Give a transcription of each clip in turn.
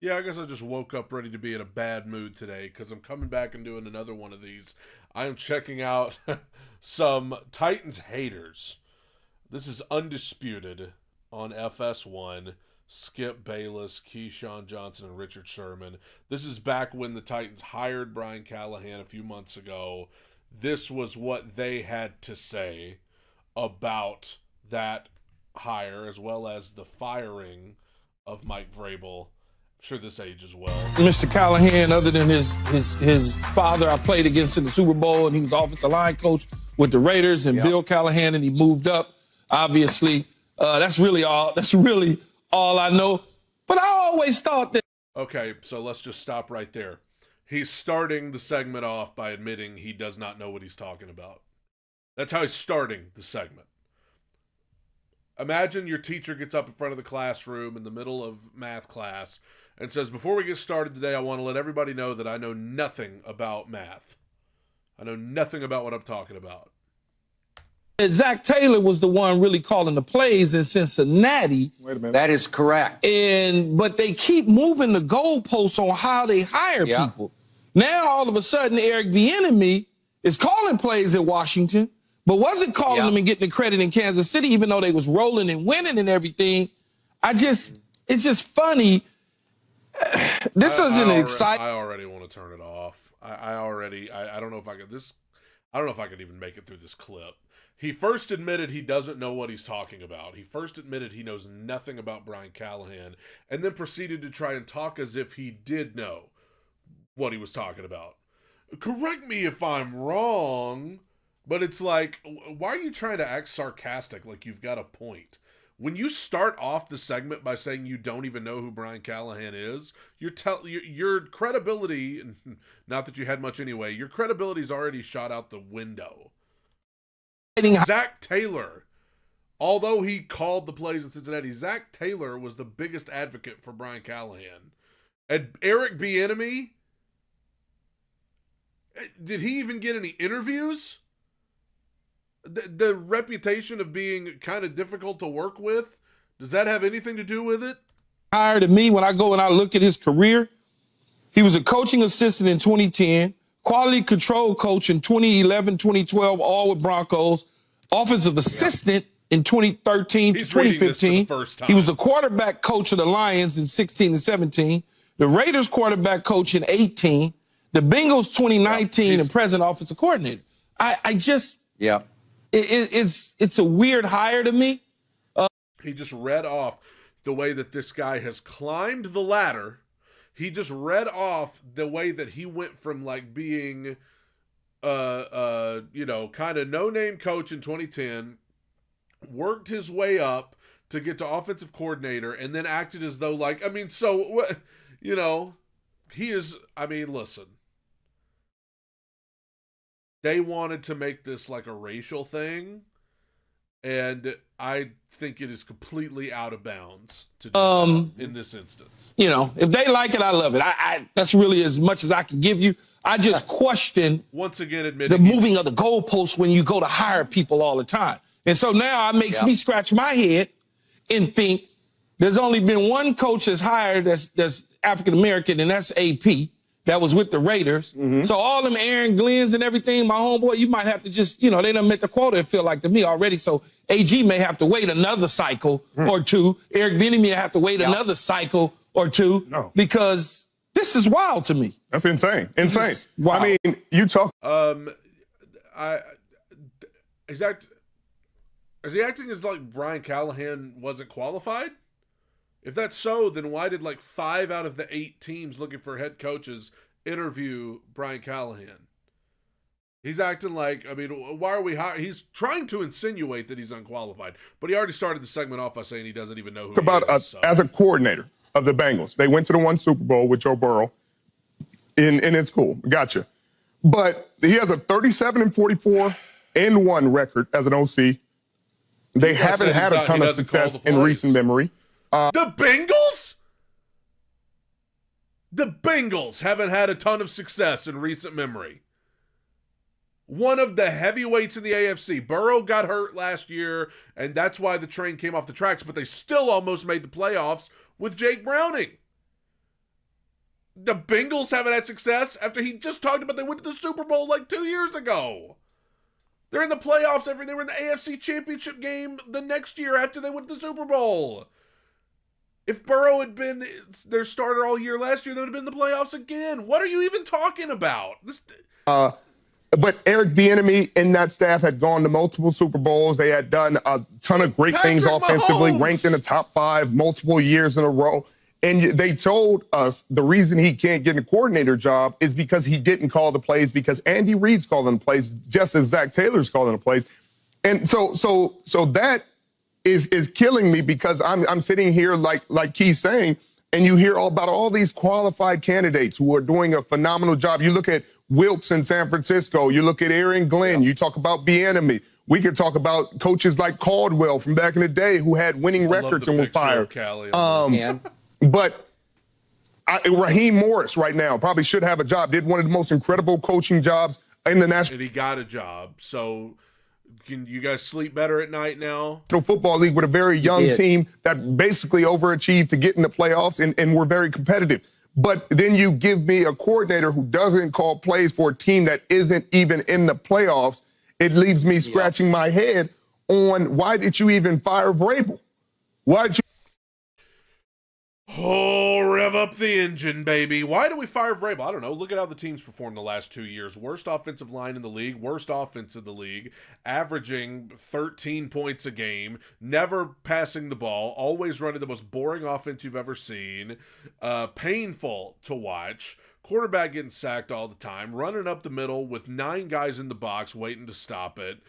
Yeah, I guess I just woke up ready to be in a bad mood today because I'm coming back and doing another one of these. I am checking out some Titans haters. This is Undisputed on FS1. Skip Bayless, Keyshawn Johnson, and Richard Sherman. This is back when the Titans hired Brian Callahan a few months ago. This was what they had to say about that hire, as well as the firing of Mike Vrabel. I'm sure this ages well. Mr. Callahan, other than his father I played against in the Super Bowl, and he was offensive line coach with the Raiders, and Bill Callahan, and he moved up, obviously. That's really all I know. But I always thought that. Okay, so let's just stop right there. He's starting the segment off by admitting he does not know what he's talking about. That's how he's starting the segment. Imagine your teacher gets up in front of the classroom in the middle of math class and says, before we get started today, I want to let everybody know that I know nothing about math. I know nothing about what I'm talking about. Zach Taylor was the one really calling the plays in Cincinnati. Wait a minute. That is correct. But they keep moving the goalposts on how they hire people. Now, all of a sudden, Eric Bieniemy is calling plays at Washington, but wasn't calling them and getting the credit in Kansas City, even though they was rolling and winning and everything. It's just funny. This isn't exciting. I already want to turn it off. I don't know if I could. I don't know if I could even make it through this clip. He first admitted he doesn't know what he's talking about. He first admitted he knows nothing about Brian Callahan, and then proceeded to try and talk as if he did know what he was talking about. Correct me if I'm wrong, but it's like, why are you trying to act sarcastic like you've got a point? When you start off the segment by saying you don't even know who Brian Callahan is, your credibility, not that you had much anyway, your credibility's already shot out the window. Zach Taylor, although he called the plays in Cincinnati, Zach Taylor was the biggest advocate for Brian Callahan. And Eric Bieniemy, did he even get any interviews? The reputation of being kind of difficult to work with, does that have anything to do with it? Higher than me, when I go and I look at his career, he was a coaching assistant in 2010, quality control coach in 2011, 2012, all with Broncos, offensive assistant in 2013 to 2015. He was the quarterback coach of the Lions in 16 and 17, the Raiders quarterback coach in 18, the Bengals 2019, and present offensive coordinator. It's a weird hire to me. He just read off the way that this guy has climbed the ladder. He just read off the way that he went from like being, kind of no-name coach in 2010, worked his way up to get to offensive coordinator, and then acted as though he is, listen. They wanted to make this like a racial thing, and I think it is completely out of bounds to do that in this instance. If they like it, I love it. That's really as much as I can give you. I just question once again the moving of the goalposts when you go to hire people all the time. And so now it makes me scratch my head and think there's only been one coach that's hired that's African-American, and that's AP. That was with the Raiders. So all them Aaron Glenn's and everything, my homeboy, you might have to just, they done met the quota, it feel like to me already. So AG may have to wait another cycle or two. Eric Bieniemy may have to wait another cycle or two because this is wild to me. That's insane. Wild. You talk. Is he acting as like Brian Callahan wasn't qualified? If that's so, then why did 5 out of the 8 teams looking for head coaches interview Brian Callahan? He's acting like, why are we hiring? He's trying to insinuate that he's unqualified, but he already started the segment off by saying he doesn't even know who he is. As a coordinator of the Bengals, they went to the one Super Bowl with Joe Burrow, and it's cool. Gotcha. But he has a 37-44-1 record as an OC. They haven't had a ton of success in recent memory. The Bengals? The Bengals haven't had a ton of success in recent memory. One of the heavyweights in the AFC. Burrow got hurt last year, and that's why the train came off the tracks, but they still almost made the playoffs with Jake Browning. The Bengals haven't had success after he just talked about they went to the Super Bowl like 2 years ago. They're in the playoffs. They were in the AFC Championship game the next year after they went to the Super Bowl. If Burrow had been their starter all year last year, they would have been in the playoffs again. What are you even talking about? But Eric Bieniemy and that staff had gone to multiple Super Bowls. They had done a ton of great things offensively, ranked in the top 5 multiple years in a row. And they told us the reason he can't get a coordinator job is because he didn't call the plays, because Andy Reid's calling the plays, just as Zach Taylor's calling the plays. And so that is killing me, because I'm sitting here like Keith's saying, and you hear all about all these qualified candidates who are doing a phenomenal job. You look at Wilkes in San Francisco. You look at Aaron Glenn. You talk about Bieniemy. We could talk about coaches like Caldwell from back in the day who had winning records and were fired. But Raheem Morris right now probably should have a job. Did one of the most incredible coaching jobs in the national. And he got a job. So can you guys sleep better at night now? Football League with a very young team that basically overachieved to get in the playoffs and were very competitive. But then you give me a coordinator who doesn't call plays for a team that isn't even in the playoffs. It leaves me scratching my head on, why did you even fire Vrabel? Why did you? Oh, rev up the engine, baby. Why do we fire Vrabel? I don't know. Look at how the team's performed the last 2 years. Worst offensive line in the league, worst offense in the league, averaging 13 points a game, never passing the ball, always running the most boring offense you've ever seen, painful to watch, quarterback getting sacked all the time, running up the middle with 9 guys in the box waiting to stop it.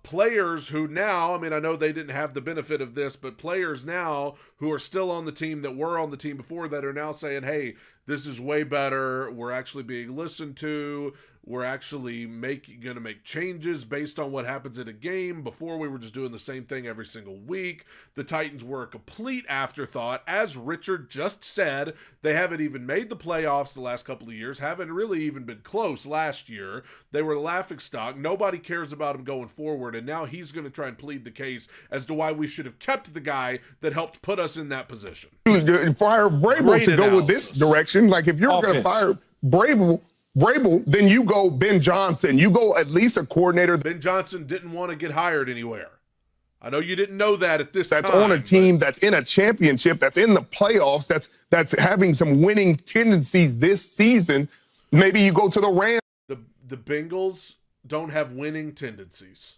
Players who now, I mean, I know they didn't have the benefit of this, but players now who are still on the team that were on the team before that are now saying, hey, this is way better. We're actually being listened to. We're actually going to make changes based on what happens in a game. Before, we were just doing the same thing every single week. The Titans were a complete afterthought. As Richard just said, they haven't even made the playoffs the last couple of years, haven't really even been close last year. They were laughingstock. Nobody cares about him going forward, and now he's going to try and plead the case as to why we should have kept the guy that helped put us in that position. Fire Vrabel to go with this direction. Like, if you're going to fire Vrabel, then you go Ben Johnson. You go at least a coordinator. Ben Johnson didn't want to get hired anywhere. I know you didn't know that at this time. That's on a team that's in a championship, that's in the playoffs, that's having some winning tendencies this season. Maybe you go to the Rams. The Bengals don't have winning tendencies.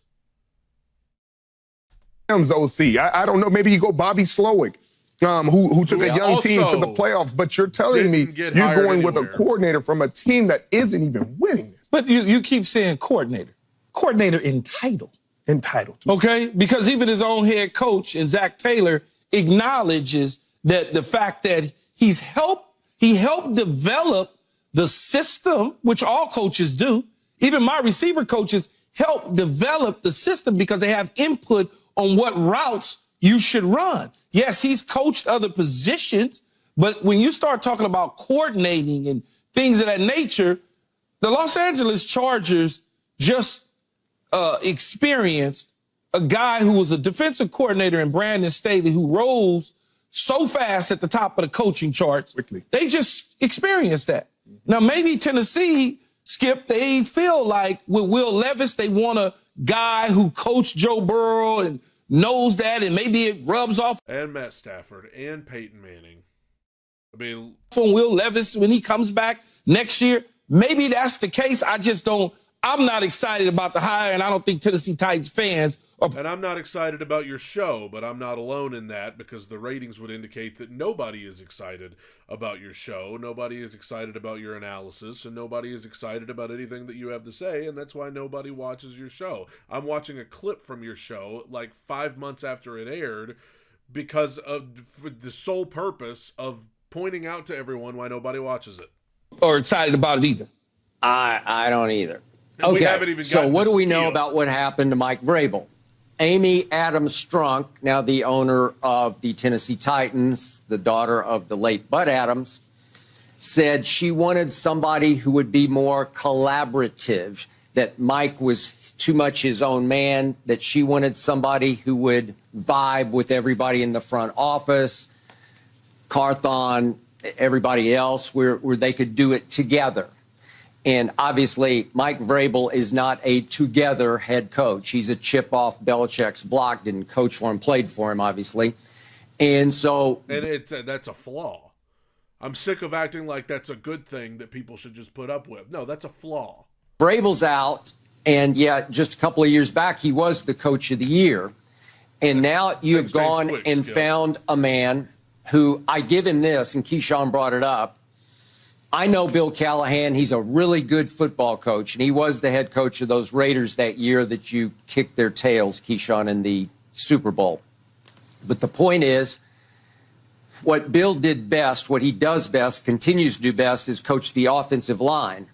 Rams OC. I don't know. Maybe you go Bobby Slowick. Who took a young team to the playoffs, but you're telling me you're going with a coordinator from a team that isn't even winning. But you keep saying coordinator entitled. Okay? Because even his own head coach and Zach Taylor acknowledges that the fact that he helped develop the system, which all coaches do. Even my receiver coaches help develop the system because they have input on what routes you should run. Yes, he's coached other positions, but when you start talking about coordinating and things of that nature, the Los Angeles Chargers just experienced a guy who was a defensive coordinator in Brandon Staley who rose so fast at the top of the coaching charts. Quickly. They just experienced that. Now, maybe Tennessee, Skip, they feel like with Will Levis, they want a guy who coached Joe Burrow and knows that, and maybe it rubs off. And Matt Stafford and Peyton Manning. I mean, from Will Levis when he comes back next year. Maybe that's the case. I'm not excited about the hire, and I don't think Tennessee Titans fans are. And I'm not excited about your show, but I'm not alone in that, because the ratings would indicate that nobody is excited about your show. Nobody is excited about your analysis, and nobody is excited about anything that you have to say, and that's why nobody watches your show. I'm watching a clip from your show like 5 months after it aired because of the sole purpose of pointing out to everyone why nobody watches it. Or excited about it either. I don't either. And okay, so what do we know about what happened to Mike Vrabel? Amy Adams Strunk, now the owner of the Tennessee Titans, the daughter of the late Bud Adams, said she wanted somebody who would be more collaborative, that Mike was too much his own man, that she wanted somebody who would vibe with everybody in the front office. Carthon everybody else where they could do it together. And obviously, Mike Vrabel is not a together head coach. He's a chip off Belichick's block, didn't coach for him, played for him, obviously. And so... And that's a flaw. I'm sick of acting like that's a good thing that people should just put up with. No, that's a flaw. Vrabel's out, and yet just a couple of years back, he was the coach of the year. And now you have gone and found a man who, I give him this, and Keyshawn brought it up, I know Bill Callahan. He's a really good football coach, and he was the head coach of those Raiders that year that you kicked their tails, Keyshawn, in the Super Bowl. But the point is, what Bill did best, what he does best, continues to do best, is coach the offensive line.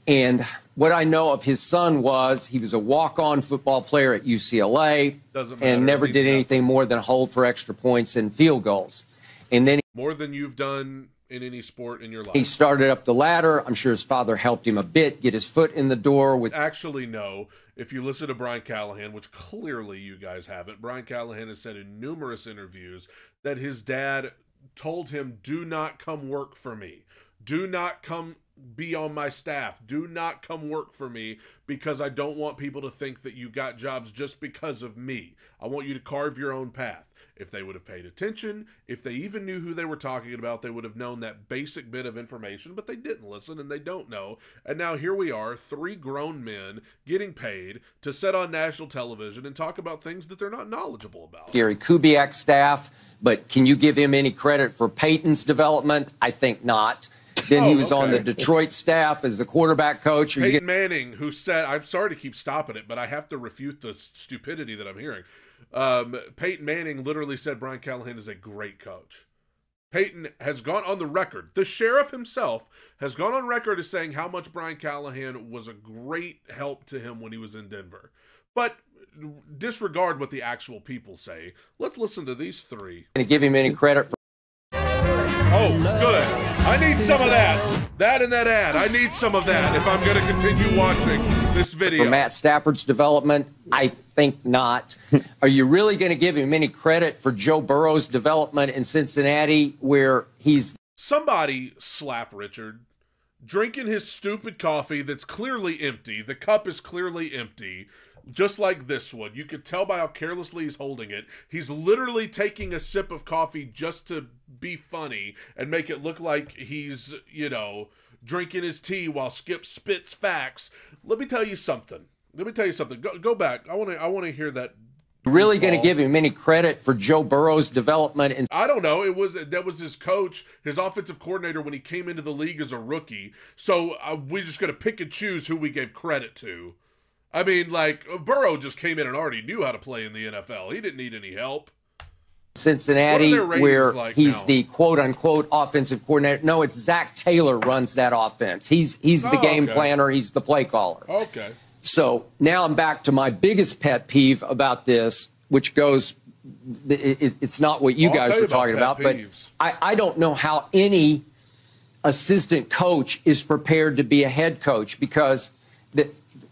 And what I know of his son was he was a walk-on football player at UCLA and never did anything more than hold for extra points and field goals. And then more than you've done in any sport in your life. He started up the ladder. I'm sure his father helped him a bit, get his foot in the door. With Actually, no. If you listen to Brian Callahan, which clearly you guys haven't, Brian Callahan has said in numerous interviews that his dad told him, do not come work for me. Do not come be on my staff. Do not come work for me because I don't want people to think that you got jobs just because of me. I want you to carve your own path. If they would have paid attention, if they even knew who they were talking about, they would have known that basic bit of information, but they didn't listen and they don't know. And now here we are, 3 grown men getting paid to sit on national television and talk about things that they're not knowledgeable about. Gary Kubiak's staff, but can you give him any credit for Peyton's development? I think not. Then he was on the Detroit staff as the quarterback coach. Peyton Manning, who said, I'm sorry to keep stopping it, but I have to refute the stupidity that I'm hearing. Peyton Manning literally said Brian Callahan is a great coach. Peyton has gone on the record. The sheriff himself has gone on record as saying how much Brian Callahan was a great help to him when he was in Denver. But disregard what the actual people say. Let's listen to these 3. Can you give him any credit for... Oh, good. I need some of that. That and that ad. I need some of that if I'm going to continue watching this video. For Matt Stafford's development, I think not. Are you really going to give him any credit for Joe Burrow's development in Cincinnati where he's... Somebody slap Richard. Drinking his stupid coffee that's clearly empty. The cup is clearly empty. Just like this one. You could tell by how carelessly he's holding it. He's literally taking a sip of coffee just to be funny and make it look like he's, you know, drinking his tea while Skip spits facts. Let me tell you something. Go back. I want to hear that. Really going to give him any credit for Joe Burrow's development? And I don't know. That was his coach, his offensive coordinator when he came into the league as a rookie. So we're just going to pick and choose who we gave credit to. I mean, like, Burrow just came in and already knew how to play in the NFL. He didn't need any help. Cincinnati, where he's the quote-unquote offensive coordinator. No, it's Zach Taylor runs that offense. He's the game planner. He's the play caller. Okay. So now I'm back to my biggest pet peeve about this, which goes, it's not what you guys were talking about, but I don't know how any assistant coach is prepared to be a head coach because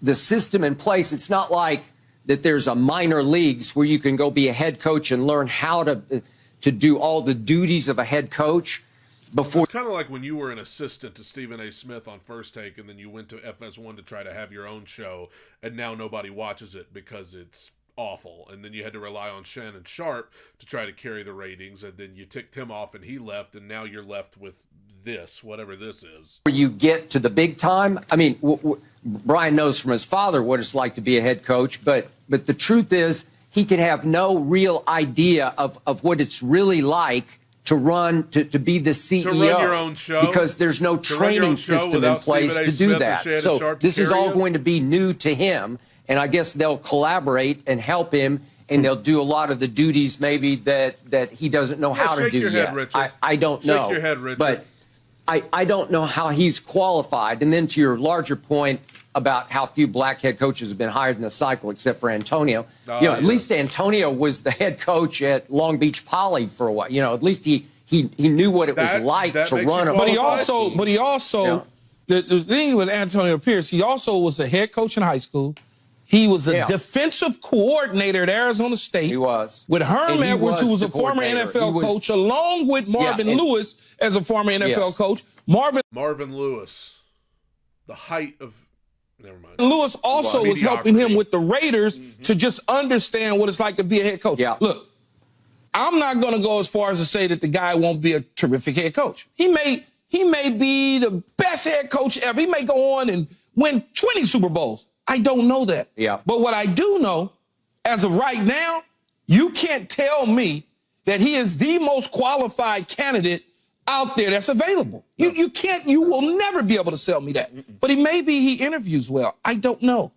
the system in place, it's not like that there's a minor leagues where you can go be a head coach and learn how to do all the duties of a head coach before. It's kind of like when you were an assistant to Stephen A. Smith on First Take and then you went to FS1 to try to have your own show and now nobody watches it because it's awful. And then you had to rely on Shannon Sharp to try to carry the ratings and then you ticked him off and he left and now you're left with this, whatever this is. You get to the big time. I mean, Brian knows from his father what it's like to be a head coach, but the truth is he can have no real idea of what it's really like to run, to be the CEO. To run your own show? Because there's no training system in place to do that. So this is all going to be new to him, and I guess they'll collaborate and help him, and they'll do a lot of the duties maybe that he doesn't know how to do yet. I don't know. Shake your head, Richard. But I don't know how he's qualified. And then to your larger point about how few black head coaches have been hired in the cycle, except for Antonio. At least Antonio was the head coach at Long Beach Poly for a while. At least he knew what it was like to run a. But he also, the thing with Antonio Pierce, he also was a head coach in high school. He was a defensive coordinator at Arizona State. He was. With Herm Edwards, who was a former coordinator. NFL coach, along with Marvin Lewis as a former NFL coach. Marvin Lewis, the height of... Never mind. Lewis also was helping him with the Raiders to just understand what it's like to be a head coach. Yeah. Look, I'm not going to go as far as to say that the guy won't be a terrific head coach. He may be the best head coach ever. He may go on and win 20 Super Bowls. I don't know that. Yeah. But what I do know, as of right now, you can't tell me that he is the most qualified candidate out there that's available. You can't, you will never be able to sell me that. But maybe he interviews well. I don't know.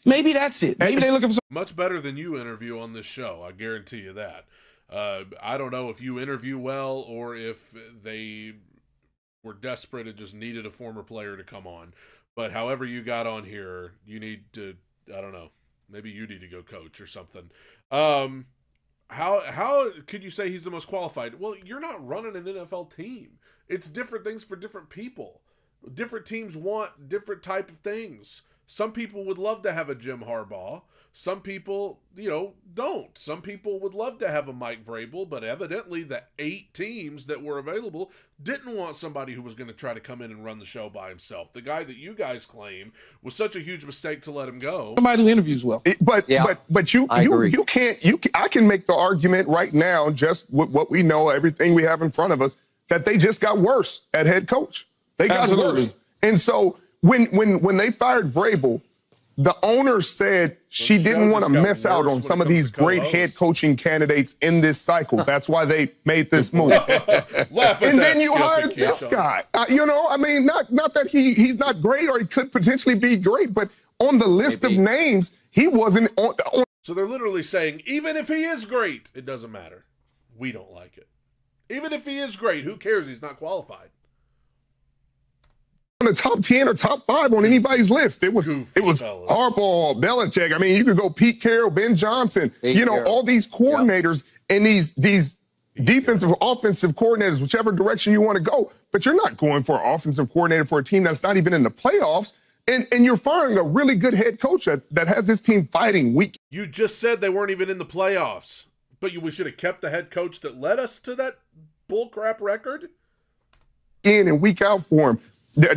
Maybe that's it. Maybe they're looking for much better than you interview on this show. I guarantee you that. I don't know if you interview well or if they were desperate and just needed a former player to come on. But however you got on here, you need to, I don't know, maybe you need to go coach or something. How could you say he's the most qualified? Well, you're not running an NFL team. It's different things for different people. Different teams want different type of things. Some people would love to have a Jim Harbaugh. Some people, don't. Some people would love to have a Mike Vrabel, but evidently the 8 teams that were available didn't want somebody who was going to try to come in and run the show by himself. The guy that you guys claim was such a huge mistake to let him go. Somebody who interviews well. But I can make the argument right now, just with what we know, everything we have in front of us, that they just got worse at head coach. They got worse. And so when they fired Vrabel, the owner said she didn't want to miss out on some of these great head coaching candidates in this cycle. That's why they made this move. And then you hired this guy. Not that he's not great or he could potentially be great, but on the list of names, he wasn't on. So they're literally saying, even if he is great, it doesn't matter. We don't like it. Even if he is great, who cares? He's not qualified. The top 10 or top 5 on anybody's list. It was Harbaugh, Belichick. I mean, you could go Pete Carroll, Ben Johnson, all these coordinators and these defensive, offensive coordinators, whichever direction you want to go. But you're not going for an offensive coordinator for a team that's not even in the playoffs. And you're firing a really good head coach that has this team fighting week. You just said they weren't even in the playoffs, but we should have kept the head coach that led us to that bullcrap record. In and week out for him.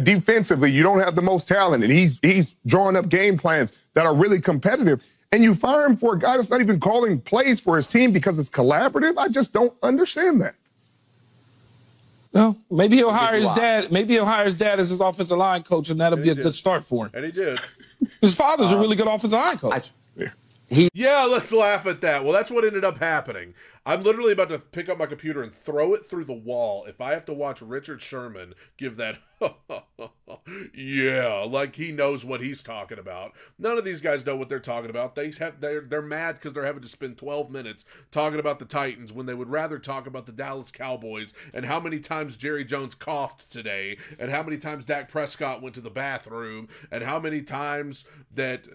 Defensively, you don't have the most talent, and he's drawing up game plans that are really competitive. And you fire him for a guy that's not even calling plays for his team because it's collaborative. I just don't understand that. Well, maybe he'll hire his dad. Maybe he'll hire his dad as his offensive line coach, and that'll be a good start for him. And he did. His father's a really good offensive line coach. Yeah, let's laugh at that. Well, that's what ended up happening. I'm literally about to pick up my computer and throw it through the wall if I have to watch Richard Sherman give that, yeah, like he knows what he's talking about. None of these guys know what they're talking about. They're mad because they're having to spend 12 minutes talking about the Titans when they would rather talk about the Dallas Cowboys and how many times Jerry Jones coughed today and how many times Dak Prescott went to the bathroom and how many times that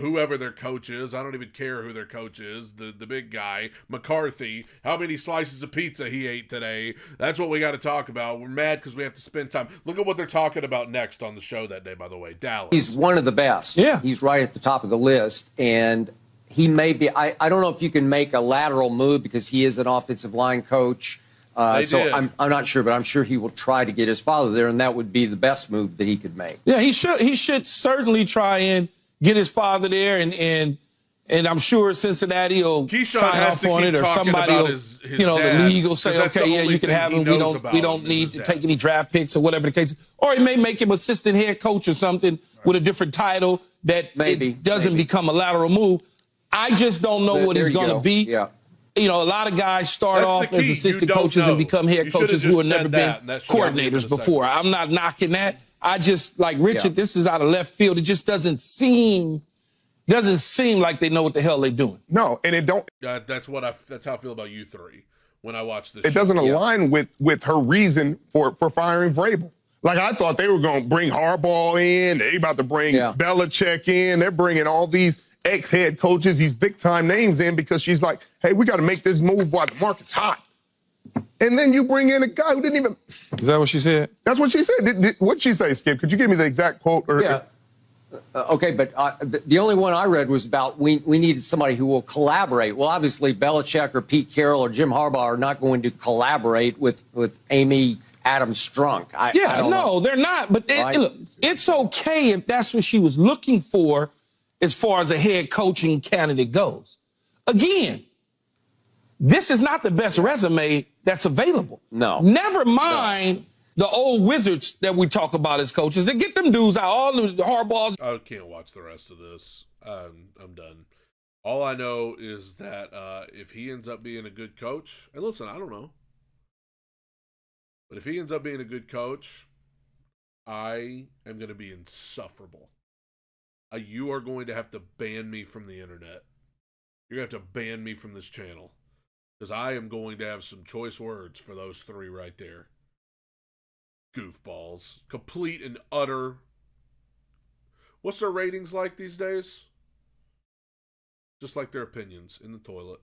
whoever their coach is, I don't even care who their coach is, the big guy, McCarthy, how many slices of pizza he ate today. That's what we got to talk about. We're mad because we have to spend time. Look at what they're talking about next on the show that day, by the way. Dallas. He's one of the best. Yeah. He's right at the top of the list. And he may be, I don't know if you can make a lateral move because he is an offensive line coach. So I'm not sure, but I'm sure he will try to get his father there, and that would be the best move that he could make. Yeah, he should certainly try and get his father there, and I'm sure Cincinnati will sign off on it, or somebody will, the league will say, okay, yeah, you can have him. We don't need to take any draft picks or whatever the case. Or it may make him assistant head coach or something with a different title that it doesn't become a lateral move. I just don't know what he's going to be. Yeah. A lot of guys start off as assistant coaches and become head coaches who have never been coordinators before. I'm not knocking that. I just, like Richard, this is out of left field. It just doesn't seem like they know what the hell they're doing. No, and it don't. That's how I feel about you three when I watch this. It doesn't align with her reason for firing Vrabel. Like, I thought they were going to bring Harbaugh in. They about to bring Belichick in. They're bringing all these ex-head coaches, these big-time names in because she's like, hey, we got to make this move while the market's hot. And then you bring in a guy who didn't even. Is that what she said? That's what she said. What'd she say, Skip? Could you give me the exact quote? Okay, but the only one I read was about we needed somebody who will collaborate. Well, obviously, Belichick or Pete Carroll or Jim Harbaugh are not going to collaborate with Amy Adams Strunk. I don't know. They're not. But look, it's okay if that's what she was looking for as far as a head coaching candidate goes. Again, this is not the best resume that's available. No. Never mind the old wizards that we talk about as coaches. They get them dudes out, all the Harbaughs. I can't watch the rest of this. I'm done. All I know is that if he ends up being a good coach, and listen, I don't know, but if he ends up being a good coach, I am going to be insufferable. You are going to have to ban me from the internet. You're going to have to ban me from this channel because I am going to have some choice words for those three right there. Goofballs. Complete and utter. What's their ratings like these days? Just like their opinions in the toilet.